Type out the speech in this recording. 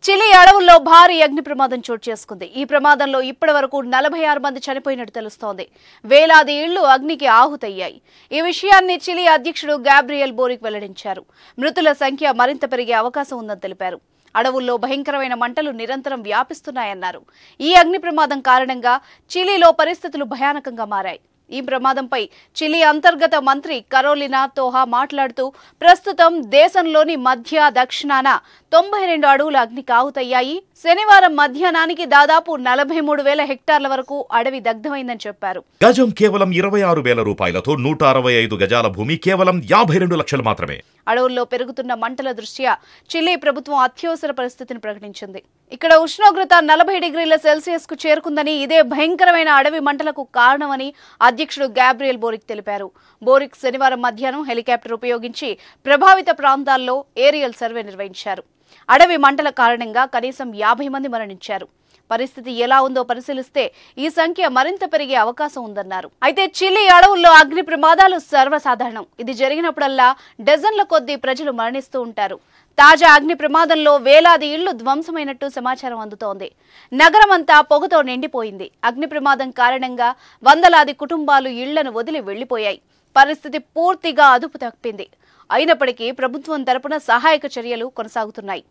Chile అడవుల్లో భారీ అగ్ని ప్రమాదం చోటు చేసుకుంది. ఈ ప్రమాదంలో ఇప్పటివరకు 46 మంది చనిపోయినట్టు తెలుస్తోంది. వేలాది ఇళ్లు అగ్నికి ఆహుతయ్యాయి. ఈ విషయాన్ని చిలీ అధ్యక్షుడు గాబ్రియెల్ బోరిక్ వెల్లడించారు. మృతుల సంఖ్య మరింత పెరిగే అవకాశం ఉందని తెలిపారు. అడవుల్లో భయంకరమైన మంటలు నిరంతరం వ్యాపిస్తున్నాయన్నారు. ఈ అగ్ని ప్రమాదం కారణంగా చిలీలో పరిస్థితులు భయానకంగా మారాయి. ఈ ప్రమాదంపై చిలీ అంతర్గత మంత్రి కరోలినా తోహా మాట్లాడుతూ ప్రస్తుతం దేశంలోని మధ్య దక్షిణాన 92 అడవులు అగ్నికి ఆహుతయ్యాయి. శనివారం మధ్యాహ్నానికి దాదాపు 43,000 హెక్టార్ల వరకు అడవి దగ్ధమైందని చెప్పారు. గజం కేవలం 26,000 రూపాయలతో 165 గజాల భూమి కేవలం 52 లక్షలు మాత్రమే. అడవుల్లో పెరుగుతున్న మంటల దృష్ట్యా చిలీ ప్రభుత్వం అత్యవసర పరిస్థితిని ప్రకటించింది. ఇక్కడ ఉష్ణోగ్రత 40 డిగ్రీల సెల్సియస్కు చేరుకుందని, ఇదే భయంకరమైన అడవి మంటలకు కారణమని అధ్యక్షుడు గాబ్రియెల్ బోరిక్ తెలిపారు. బోరిక్ శనివారం మధ్యాహ్నం హెలికాప్టర్ ఉపయోగించి ప్రభావిత ప్రాంతాల్లో ఏరియల్ సర్వే నిర్వహించారు. అడవి మంటల కారణంగా కనీసం 50 మంది మరణించారు. పరిస్థితి ఎలా ఉందో పరిశీలిస్తే ఈ సంఖ్య మరింత పెరిగే అవకాశం ఉందన్నారు. అయితే చిలీ అడవుల్లో అగ్ని ప్రమాదాలు సర్వసాధారణం. ఇది జరిగినప్పుడల్లా డజన్ల కొద్దీ ప్రజలు మరణిస్తూ ఉంటారు. తాజా అగ్ని ప్రమాదంలో వేలాది ఇళ్లు ధ్వంసమైనట్టు సమాచారం అందుతోంది. నగరమంతా పొగతో నిండిపోయింది. అగ్ని ప్రమాదం కారణంగా వందలాది కుటుంబాలు ఇళ్లను వదిలి వెళ్లిపోయాయి. పరిస్థితి పూర్తిగా అదుపు తప్పింది. అయినప్పటికీ ప్రభుత్వం తరపున సహాయక చర్యలు కొనసాగుతున్నాయి.